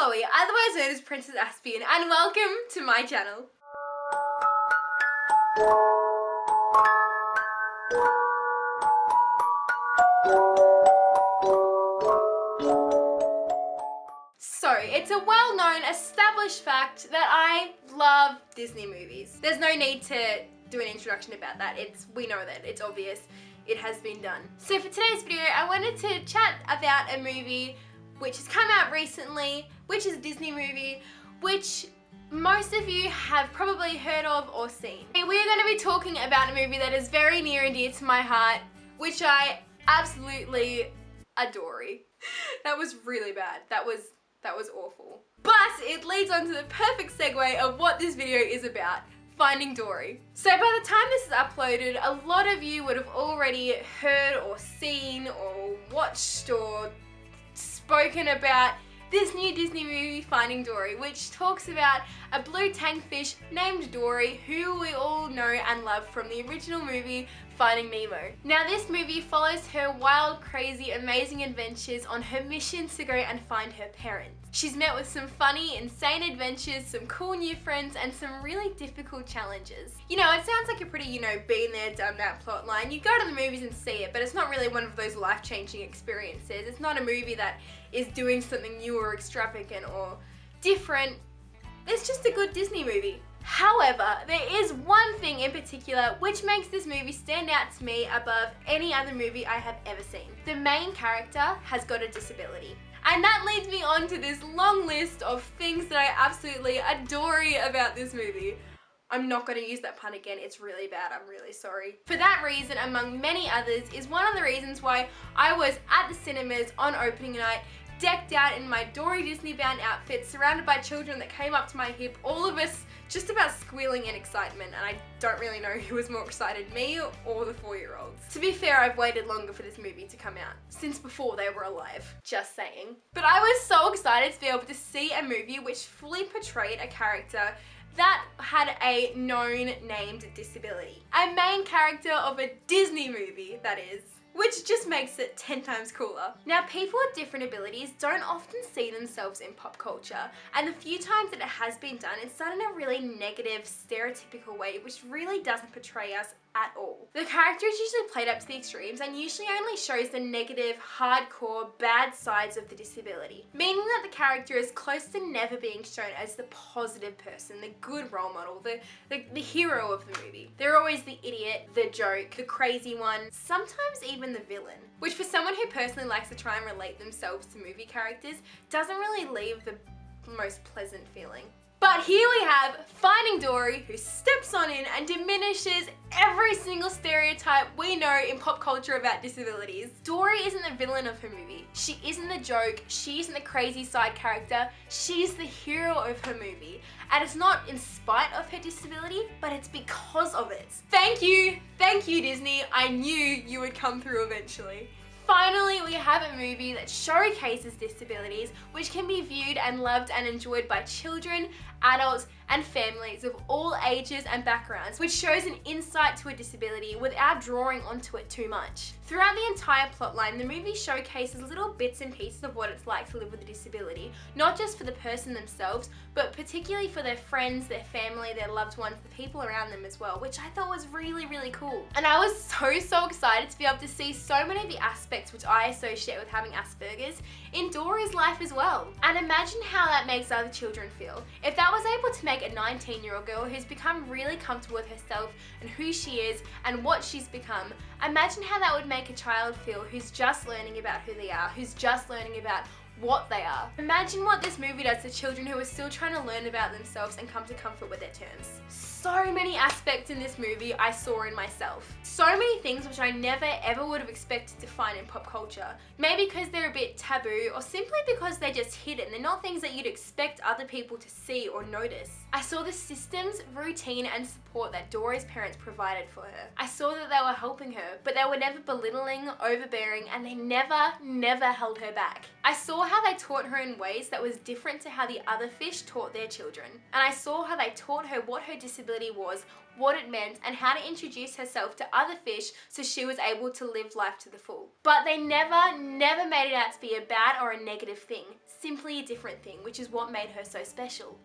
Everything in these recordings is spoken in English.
Chloe, otherwise known as Princess Aspian, and welcome to my channel. So, it's a well-known, established fact that I love Disney movies. There's no need to do an introduction about that. We know that, it's obvious, it has been done. So for today's video, I wanted to chat about a movie which has come out recently, which is a Disney movie, which most of you have probably heard of or seen. We are going to be talking about a movie that is very near and dear to my heart, which I absolutely adore. That was really bad. That was awful. But it leads on to the perfect segue of what this video is about. Finding Dory. So by the time this is uploaded, a lot of you would have already heard or seen or watched or spoken about this new Disney movie, Finding Dory, which talks about a blue tankfish named Dory, who we all know and love from the original movie, Finding Nemo. Now this movie follows her wild, crazy, amazing adventures on her mission to go and find her parents. She's met with some funny, insane adventures, some cool new friends, and some really difficult challenges. You know, it sounds like a pretty, been there, done that plot line. You go to the movies and see it, but it's not really one of those life-changing experiences. It's not a movie that is doing something new or extravagant or different. It's just a good Disney movie. However, there is one thing in particular which makes this movie stand out to me above any other movie I have ever seen. The main character has got a disability. And that leads me on to this long list of things that I absolutely adore about this movie. I'm not going to use that pun again, it's really bad, I'm really sorry. For that reason, among many others, is one of the reasons why I was at the cinemas on opening night, decked out in my Dory Disney bound outfit, surrounded by children that came up to my hip, all of us just about squealing in excitement, and I don't really know who was more excited, me or the 4-year-olds. To be fair, I've waited longer for this movie to come out, since before they were alive, just saying. But I was so excited to be able to see a movie which fully portrayed a character that had a known named disability. A main character of a Disney movie, that is. Which just makes it 10 times cooler. Now, people with different abilities don't often see themselves in pop culture, and the few times that it has been done, it's done in a really negative, stereotypical way, which really doesn't portray us at all. The character is usually played up to the extremes and usually only shows the negative, hardcore, bad sides of the disability, meaning that the character is close to never being shown as the positive person, the good role model, the hero of the movie. They're always the idiot, the joke, the crazy one, sometimes even the villain, which for someone who personally likes to try and relate themselves to movie characters doesn't really leave the most pleasant feeling. But here we have Finding Dory, who steps on in and diminishes every single stereotype we know in pop culture about disabilities. Dory isn't the villain of her movie. She isn't the joke. She isn't the crazy side character. She's the hero of her movie. And it's not in spite of her disability, but it's because of it. Thank you Disney. I knew you would come through eventually. Finally, we have a movie that showcases disabilities, which can be viewed and loved and enjoyed by children, adults, and families of all ages and backgrounds, which shows an insight to a disability without drawing onto it too much. Throughout the entire plotline, the movie showcases little bits and pieces of what it's like to live with a disability, not just for the person themselves, but particularly for their friends, their family, their loved ones, the people around them as well, which I thought was really, really cool. And I was so excited to be able to see so many of the aspects which I associate with having Asperger's in Dory's life as well. And imagine how that makes other children feel. If that was able to make a 19-year-old girl who's become really comfortable with herself and who she is and what she's become, imagine how that would make a child feel who's just learning about who they are, who's just learning about what they are. Imagine what this movie does to children who are still trying to learn about themselves and come to comfort with their terms. So many aspects in this movie I saw in myself. So many things which I never ever would have expected to find in pop culture. Maybe because they're a bit taboo, or simply because they're just hidden. They're not things that you'd expect other people to see or notice. I saw the systems, routine, and support that Dory's parents provided for her. I saw that they were helping her, but they were never belittling, overbearing, and they never held her back. I saw saw how they taught her in ways that was different to how the other fish taught their children. And I saw how they taught her what her disability was, what it meant, and how to introduce herself to other fish so she was able to live life to the full. But they never made it out to be a bad or a negative thing, simply a different thing, which is what made her so special.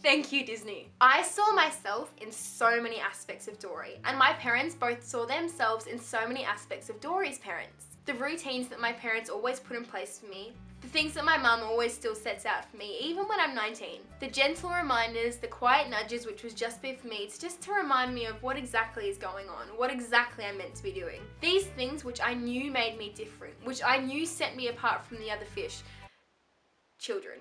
Thank you, Disney. I saw myself in so many aspects of Dory, and my parents both saw themselves in so many aspects of Dory's parents. The routines that my parents always put in place for me, the things that my mum always still sets out for me, even when I'm 19. The gentle reminders, the quiet nudges, which was just there for me, it's just to remind me of what exactly is going on, what exactly I'm meant to be doing. These things which I knew made me different, which I knew set me apart from the other fish. Children.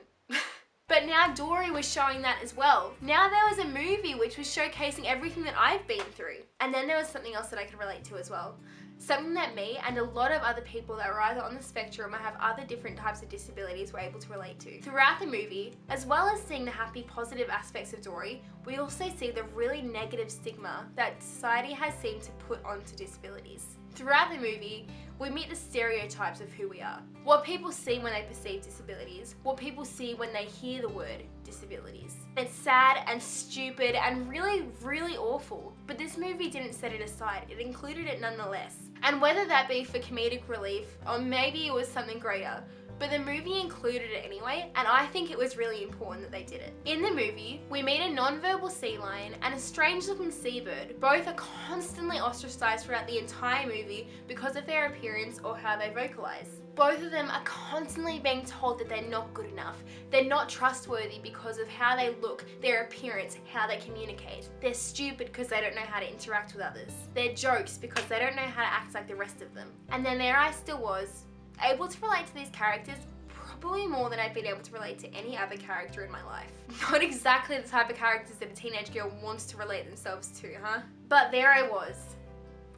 But now Dory was showing that as well. Now there was a movie which was showcasing everything that I've been through. And then there was something else that I could relate to as well. Something that me and a lot of other people that are either on the spectrum or have other different types of disabilities were able to relate to. Throughout the movie, as well as seeing the happy, positive aspects of Dory, we also see the really negative stigma that society has seemed to put onto disabilities. Throughout the movie, we meet the stereotypes of who we are. What people see when they perceive disabilities, what people see when they hear the word disabilities. It's sad and stupid and really awful, but this movie didn't set it aside, it included it nonetheless. And whether that be for comedic relief, or maybe it was something greater, but the movie included it anyway, and I think it was really important that they did it. In the movie, we meet a non-verbal sea lion and a strange-looking seabird. Both are constantly ostracized throughout the entire movie because of their appearance or how they vocalize. Both of them are constantly being told that they're not good enough. They're not trustworthy because of how they look, their appearance, how they communicate. They're stupid because they don't know how to interact with others. They're jokes because they don't know how to act like the rest of them. And then there I still was, able to relate to these characters probably more than I've been able to relate to any other character in my life. Not exactly the type of characters that a teenage girl wants to relate themselves to, huh? But there I was.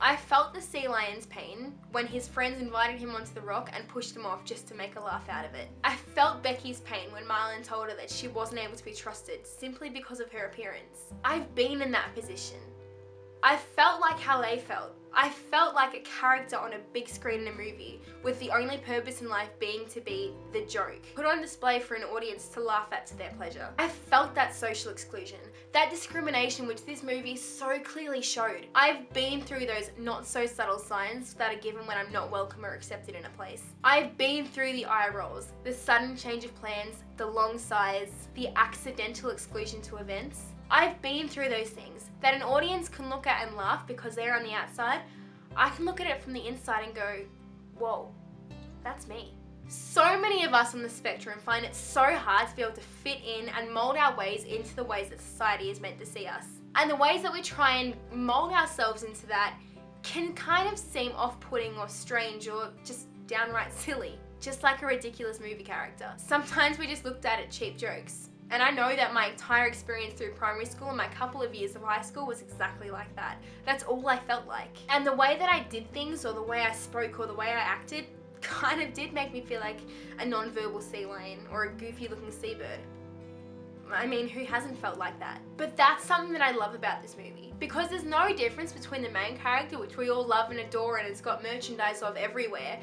I felt the sea lion's pain when his friends invited him onto the rock and pushed him off just to make a laugh out of it. I felt Becky's pain when Marlon told her that she wasn't able to be trusted simply because of her appearance. I've been in that position. I felt like how they felt. I felt like a character on a big screen in a movie, with the only purpose in life being to be the joke, put on display for an audience to laugh at to their pleasure. I felt that social exclusion, that discrimination which this movie so clearly showed. I've been through those not so subtle signs that are given when I'm not welcome or accepted in a place. I've been through the eye rolls, the sudden change of plans, the long sighs, the accidental exclusion to events. I've been through those things that an audience can look at and laugh because they're on the outside. I can look at it from the inside and go, whoa, that's me. So many of us on the spectrum find it so hard to be able to fit in and mold our ways into the ways that society is meant to see us. And the ways that we try and mold ourselves into that can kind of seem off-putting or strange or just downright silly, just like a ridiculous movie character. Sometimes we just looked at it cheap jokes. And I know that my entire experience through primary school and my couple of years of high school was exactly like that. That's all I felt like. And the way that I did things, or the way I spoke, or the way I acted, kind of did make me feel like a non-verbal sea lion or a goofy looking seabird. I mean, who hasn't felt like that? But that's something that I love about this movie. Because there's no difference between the main character, which we all love and adore and it's got merchandise of everywhere,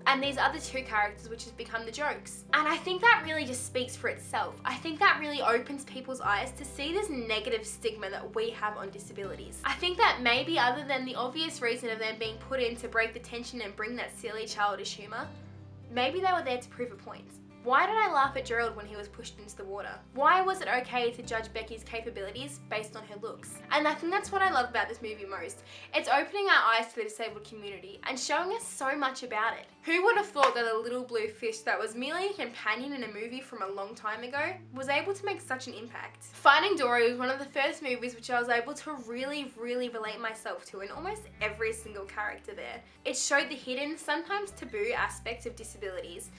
and these other two characters which has become the jokes. And I think that really just speaks for itself. I think that really opens people's eyes to see this negative stigma that we have on disabilities. I think that maybe other than the obvious reason of them being put in to break the tension and bring that silly childish humour, maybe they were there to prove a point. Why did I laugh at Gerald when he was pushed into the water? Why was it okay to judge Becky's capabilities based on her looks? And I think that's what I love about this movie most. It's opening our eyes to the disabled community and showing us so much about it. Who would have thought that a little blue fish that was merely a companion in a movie from a long time ago was able to make such an impact? Finding Dory was one of the first movies which I was able to really relate myself to in almost every single character there. It showed the hidden, sometimes taboo aspects of disabilities,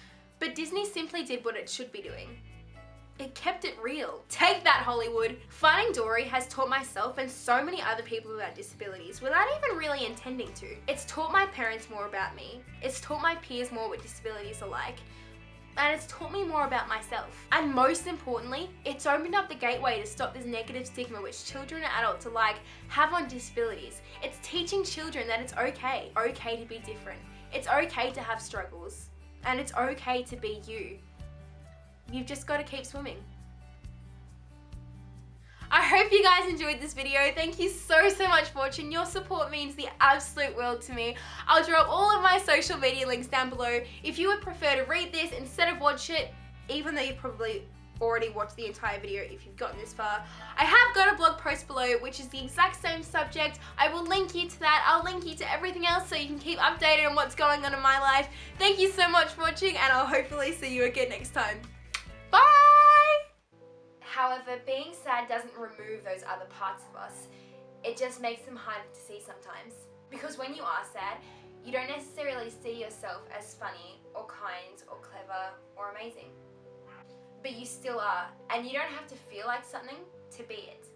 but Disney simply did what it should be doing. It kept it real. Take that, Hollywood! Finding Dory has taught myself and so many other people about disabilities without even really intending to. It's taught my parents more about me. It's taught my peers more what disabilities are like. And it's taught me more about myself. And most importantly, it's opened up the gateway to stop this negative stigma which children and adults alike have on disabilities. It's teaching children that it's okay to be different. It's okay to have struggles. And it's okay to be you. You've just got to keep swimming. I hope you guys enjoyed this video. Thank you so much for watching. Your support means the absolute world to me. I'll drop all of my social media links down below. If you would prefer to read this instead of watch it, even though you've probably already watched the entire video if you've gotten this far, I have got a blog post below which is the exact same subject. I will link you to that. I'll link you to everything else so you can keep updated on what's going on in my life. Thank you so much for watching, and I'll hopefully see you again next time. Bye! However, being sad doesn't remove those other parts of us. It just makes them harder to see sometimes. Because when you are sad, you don't necessarily see yourself as funny or kind or clever or amazing. But you still are, and you don't have to feel like something to be it.